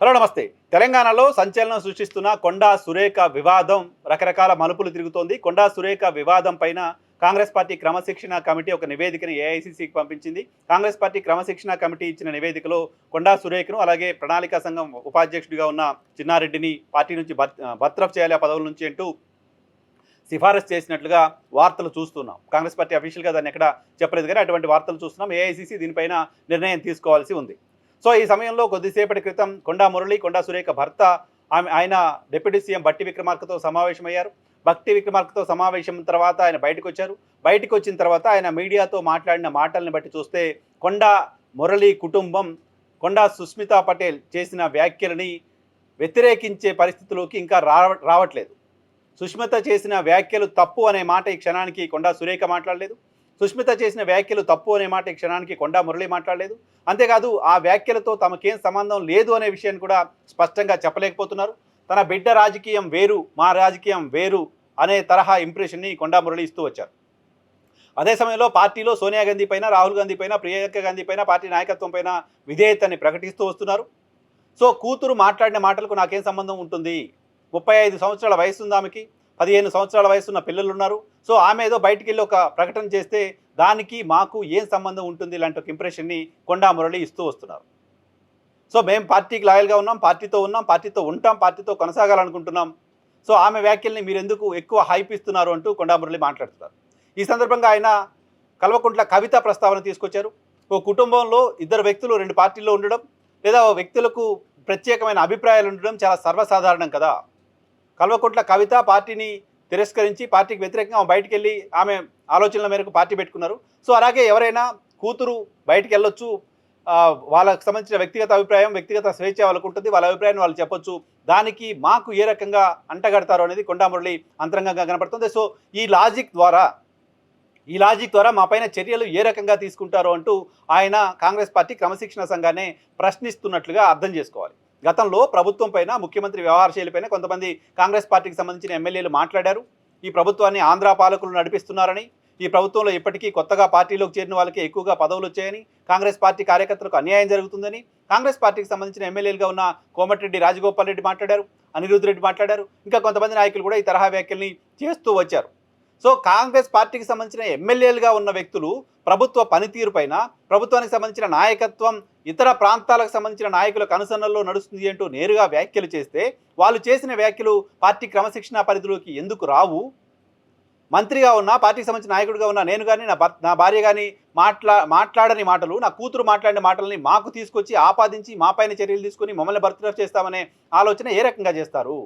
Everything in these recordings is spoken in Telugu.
హలో నమస్తే. తెలంగాణలో సంచలనం సృష్టిస్తున్న కొండా సురేఖ వివాదం రకరకాల మలుపులు తిరుగుతోంది. కొండా సురేఖ వివాదం పైన కాంగ్రెస్ పార్టీ క్రమశిక్షణ కమిటీ ఒక నివేదికని ఏఐసీసీకి పంపించింది. కాంగ్రెస్ పార్టీ క్రమశిక్షణ కమిటీ ఇచ్చిన నివేదికలో కొండా సురేఖను అలాగే ప్రణాళికా సంఘం ఉపాధ్యక్షుడిగా ఉన్న చిన్నారెడ్డిని పార్టీ నుంచి బర్తరఫ్ చేయాలి ఆ పదవుల నుంచి అంటూ సిఫారసు చేసినట్లుగా వార్తలు చూస్తున్నాం. కాంగ్రెస్ పార్టీ అఫీషియల్గా దాన్ని ఎక్కడ చెప్పలేదు కానీ అటువంటి వార్తలు చూస్తున్నాం. ఏఐసీసీ దీనిపైన నిర్ణయం తీసుకోవాల్సి ఉంది. సో ఈ సమయంలో కొద్దిసేపటి క్రితం కొండా మురళి, కొండా సురేఖ భర్త ఆయన డిప్యూటీ సీఎం బట్టి విక్రమార్కతో సమావేశమయ్యారు. బట్టి విక్రమార్కతో సమావేశం తర్వాత ఆయన బయటకు వచ్చారు. బయటకు వచ్చిన తర్వాత ఆయన మీడియాతో మాట్లాడిన మాటల్ని బట్టి చూస్తే కొండా మురళి కుటుంబం కొండా సుస్మితా పటేల్ చేసిన వ్యాఖ్యలని వ్యతిరేకించే పరిస్థితిలోకి ఇంకా రావట్లేదు. సుష్మిత చేసిన వ్యాఖ్యలు తప్పు అనే మాట ఈ క్షణానికి కొండా సురేఖ మాట్లాడలేదు. సుష్మిత చేసిన వ్యాఖ్యలు తప్పు అనే మాట ఈ క్షణానికి కొండా మురళి మాట్లాడలేదు. అంతేకాదు ఆ వ్యాఖ్యలతో తమకేం సంబంధం లేదు అనే విషయాన్ని కూడా స్పష్టంగా చెప్పలేకపోతున్నారు. తన బిడ్డ రాజకీయం వేరు, మా రాజకీయం వేరు అనే తరహా ఇంప్రెషన్ని కొండా మురళి ఇస్తూ వచ్చారు. అదే సమయంలో పార్టీలో సోనియా గాంధీ పైన, రాహుల్ గాంధీ పైన, ప్రియాంక గాంధీ పైన, పార్టీ నాయకత్వం పైన విధేయతని ప్రకటిస్తూ వస్తున్నారు. సో కూతురు మాట్లాడిన మాటలకు నాకేం సంబంధం ఉంటుంది? 35 సంవత్సరాల వయసు ఉంది ఆమెకి, 15 సంవత్సరాల వయసున్న పిల్లలు ఉన్నారు. సో ఆమె ఏదో బయటికి వెళ్ళి ఒక ప్రకటన చేస్తే దానికి మాకు ఏం సంబంధం ఉంటుంది ఇలాంటి ఒక ఇంప్రెషన్ని కొండా మురళి ఇస్తూ వస్తున్నారు. సో మేము పార్టీకి లాయల్గా ఉన్నాం, పార్టీతో ఉన్నాం, పార్టీతో ఉంటాం, పార్టీతో కొనసాగాలనుకుంటున్నాం. సో ఆమె వ్యాఖ్యల్ని మీరు ఎందుకు ఎక్కువ హైప్ ఇస్తున్నారు అంటూ కొండా మురళి మాట్లాడుతున్నారు. ఈ సందర్భంగా ఆయన కల్వకుంట్ల కవిత ప్రస్తావన తీసుకొచ్చారు. ఓ కుటుంబంలో ఇద్దరు వ్యక్తులు 2 పార్టీల్లో ఉండడం లేదా ఓ వ్యక్తులకు ప్రత్యేకమైన అభిప్రాయాలు ఉండడం చాలా సర్వసాధారణం కదా. కల్వకుంట్ల కవిత పార్టీని తిరస్కరించి పార్టీకి వ్యతిరేకంగా ఆమె బయటికి వెళ్ళి ఆమె ఆలోచనల మేరకు పార్టీ పెట్టుకున్నారు. సో అలాగే ఎవరైనా కూతురు బయటికి వెళ్ళొచ్చు, వాళ్ళకు సంబంధించిన వ్యక్తిగత అభిప్రాయం, వ్యక్తిగత స్వేచ్ఛ వాళ్ళకు ఉంటుంది, వాళ్ళ అభిప్రాయాన్ని వాళ్ళు చెప్పొచ్చు. దానికి మాకు ఏ రకంగా అంటగడతారు అనేది కొండా మురళి అంతరంగంగా కనపడుతుంది. సో ఈ లాజిక్ ద్వారా మా పైన చర్యలు ఏ రకంగా తీసుకుంటారో అంటూ ఆయన కాంగ్రెస్ పార్టీ క్రమశిక్షణ సంఘాన్ని ప్రశ్నిస్తున్నట్లుగా అర్థం చేసుకోవాలి. గతంలో ప్రభుత్వం పైన, ముఖ్యమంత్రి వ్యవహార శైలిపైన కొంతమంది కాంగ్రెస్ పార్టీకి సంబంధించిన ఎమ్మెల్యేలు మాట్లాడారు. ఈ ప్రభుత్వాన్ని ఆంధ్ర పాలకులు నడిపిస్తున్నారని, ఈ ప్రభుత్వంలో ఇప్పటికీ కొత్తగా పార్టీలోకి చేరిన వాళ్ళకి ఎక్కువగా పదవులు వచ్చాయని, కాంగ్రెస్ పార్టీ కార్యకర్తలకు అన్యాయం జరుగుతుందని కాంగ్రెస్ పార్టీకి సంబంధించిన ఎమ్మెల్యేలుగా ఉన్న కోమటిరెడ్డి రాజగోపాల్ రెడ్డి మాట్లాడారు, అనిరుద్ధ్ రెడ్డి మాట్లాడారు. ఇంకా కొంతమంది నాయకులు కూడా ఈ తరహా వ్యాఖ్యల్ని చేస్తూ వచ్చారు. సో కాంగ్రెస్ పార్టీకి సంబంధించిన ఎమ్మెల్యేలుగా ఉన్న వ్యక్తులు ప్రభుత్వ పనితీరు పైన, ప్రభుత్వానికి సంబంధించిన నాయకత్వం ఇతర ప్రాంతాలకు సంబంధించిన నాయకులకు అనుసరణలో నడుస్తుంది అంటూ నేరుగా వ్యాఖ్యలు చేస్తే వాళ్ళు చేసిన వ్యాఖ్యలు పార్టీ క్రమశిక్షణ పరిధిలోకి ఎందుకు రావు? మంత్రిగా ఉన్న, పార్టీకి సంబంధించిన నాయకుడిగా ఉన్న నేను కానీ, నా భార్య కానీ మాట్లాడని మాటలు, నా కూతురు మాట్లాడిన మాటలని మాకు తీసుకొచ్చి ఆపాదించి మా పైన చర్యలు తీసుకొని మమ్మల్ని బర్తరఫ్ చేస్తామనే ఆలోచన ఏ రకంగా చేస్తారు?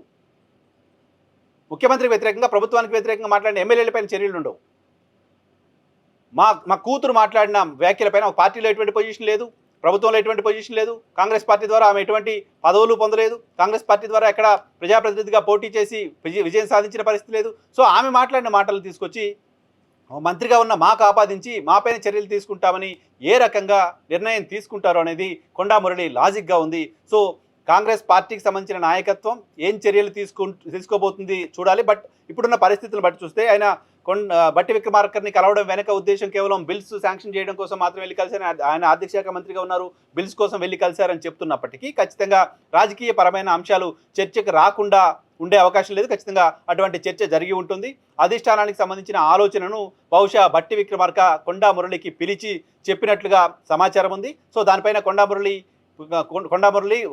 ముఖ్యమంత్రికి వ్యతిరేకంగా, ప్రభుత్వానికి వ్యతిరేకంగా మాట్లాడిన ఎమ్మెల్యేలపైన చర్యలు ఉండవు. మా కూతురు మాట్లాడిన వ్యాఖ్యలపైన ఒక పార్టీలో ఎటువంటి పొజిషన్ లేదు, ప్రభుత్వంలో ఎటువంటి పొజిషన్ లేదు, కాంగ్రెస్ పార్టీ ద్వారా ఆమె ఎటువంటి పదవులు పొందలేదు, కాంగ్రెస్ పార్టీ ద్వారా ఎక్కడ ప్రజాప్రతినిధిగా పోటీ చేసి విజయం సాధించిన పరిస్థితి లేదు. సో ఆమె మాట్లాడిన మాటలు తీసుకొచ్చి మంత్రిగా ఉన్న మాకు ఆపాదించి మాపైన చర్యలు తీసుకుంటామని ఏ రకంగా నిర్ణయం తీసుకుంటారో అనేది కొండా మురళి లాజిక్గా ఉంది. సో కాంగ్రెస్ పార్టీకి సంబంధించిన నాయకత్వం ఏం చర్యలు తీసుకోబోతుంది చూడాలి. బట్ ఇప్పుడున్న పరిస్థితులను బట్టి చూస్తే ఆయన బట్టి విక్రమార్కర్ని కలవడం వెనక ఉద్దేశం కేవలం బిల్స్ శాంక్షన్ చేయడం కోసం మాత్రం వెళ్ళి కలిశారు. ఆయన ఆర్థిక శాఖ మంత్రిగా ఉన్నారు, బిల్స్ కోసం వెళ్ళి కలిశారని చెప్తున్నప్పటికీ ఖచ్చితంగా రాజకీయ పరమైన అంశాలు చర్చకు రాకుండా ఉండే అవకాశం లేదు. ఖచ్చితంగా అటువంటి చర్చ జరిగి ఉంటుంది. అధిష్టానానికి సంబంధించిన ఆలోచనను బహుశా బట్టి విక్రమార్క కొండా మురళికి పిలిచి చెప్పినట్లుగా సమాచారం ఉంది. సో దానిపైన కొండా మురళి,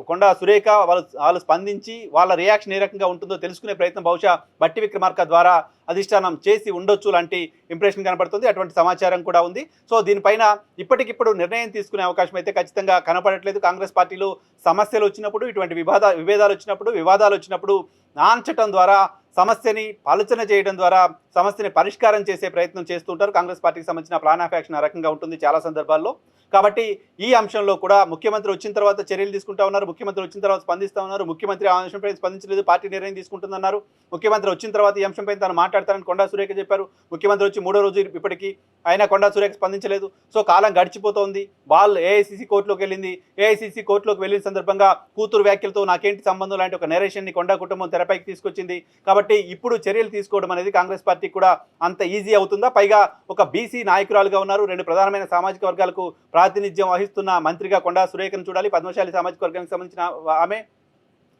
కొండా సురేఖ వాళ్ళు స్పందించి వాళ్ళ రియాక్షన్ ఏ రకంగా ఉంటుందో తెలుసుకునే ప్రయత్నం బహుశా బట్టి విక్రమార్క ద్వారా అధిష్టానం చేసి ఉండొచ్చు లాంటి ఇంప్రెషన్ కనపడుతుంది. అటువంటి సమాచారం కూడా ఉంది. సో దీనిపైన ఇప్పటికిప్పుడు నిర్ణయం తీసుకునే అవకాశం అయితే ఖచ్చితంగా కనపడట్లేదు. కాంగ్రెస్ పార్టీలో సమస్యలు వచ్చినప్పుడు, ఇటువంటి వివాదాలు వచ్చినప్పుడు నాంచటం ద్వారా, సమస్యని పలుచన చేయడం ద్వారా సమస్యని పరిష్కారం చేసే ప్రయత్నం చేస్తుంటారు. కాంగ్రెస్ పార్టీకి సంబంధించిన ప్లాన్ ఆఫ్ యాక్షన్ ఆ రకంగా ఉంటుంది చాలా సందర్భాల్లో. కాబట్టి ఈ అంశంలో కూడా ముఖ్యమంత్రి వచ్చిన తర్వాత చర్యలు తీసుకుంటా ఉన్నారు, ముఖ్యమంత్రి వచ్చిన తర్వాత స్పందిస్తూ ఉన్నారు. ముఖ్యమంత్రి ఆ అంశంపై స్పందించలేదు, పార్టీ నిర్ణయం తీసుకుంటుందన్నారు. ముఖ్యమంత్రి వచ్చిన తర్వాత ఈ అంశంపై తాను మాట్లాడతారని కొండా సురేఖ చెప్పారు. ముఖ్యమంత్రి వచ్చి 3వ రోజు ఇప్పటికీ అయినా కొండా సురేఖ స్పందించలేదు. సో కాలం గడిచిపోతోంది. బాల్ ఏఐసీసీ కోర్టులోకి వెళ్ళింది. ఏఐసీసీ కోర్టులోకి వెళ్ళిన సందర్భంగా కూతురు వ్యాఖ్యలతో నాకేంటి సంబంధం లాంటి ఒక నెరేషన్ని కొండా కుటుంబం తెరపైకి తీసుకొచ్చింది. కాబట్టి ఇప్పుడు చర్యలు తీసుకోవడం అనేది కాంగ్రెస్ పార్టీ కూడా అంత ఈజీ అవుతుందా? పైగా ఒక బీసీ నాయకురాలుగా ఉన్నారు, 2 ప్రధానమైన సామాజిక వర్గాలకు ప్రాతినిధ్యం వహిస్తున్న మంత్రిగా కొండా సురేఖను చూడాలి. పద్మశాలి సామాజిక వర్గానికి సంబంధించిన ఆమె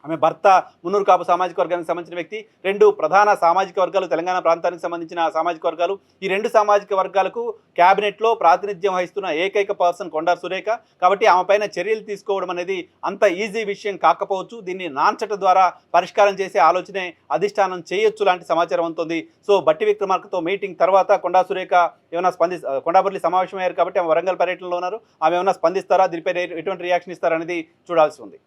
ఆమె భర్త మున్నూరు కాపు సామాజిక వర్గానికి సంబంధించిన వ్యక్తి. 2 ప్రధాన సామాజిక వర్గాలు, తెలంగాణ ప్రాంతానికి సంబంధించిన సామాజిక వర్గాలు. ఈ 2 సామాజిక వర్గాలకు క్యాబినెట్లో ప్రాతినిధ్యం వహిస్తున్న ఏకైక పర్సన్ కొండారు సురేఖ. కాబట్టి ఆమె పైన చర్యలు తీసుకోవడం అనేది అంత ఈజీ విషయం కాకపోవచ్చు. దీన్ని నాన్చట ద్వారా పరిష్కారం చేసే ఆలోచనే అధిష్టానం చేయొచ్చు లాంటి సమాచారం అందుతోంది. సో బట్టి విక్రమార్కతో మీటింగ్ తర్వాత కొండా సురేఖ ఏమైనా కొండాపల్లి సమావేశమయ్యారు కాబట్టి ఆమె వరంగల్ పర్యటనలో ఉన్నారు. ఆమె ఏమైనా స్పందిస్తారా, దీనిపై ఎటువంటి రియాక్షన్ ఇస్తారనేది చూడాల్సి ఉంది.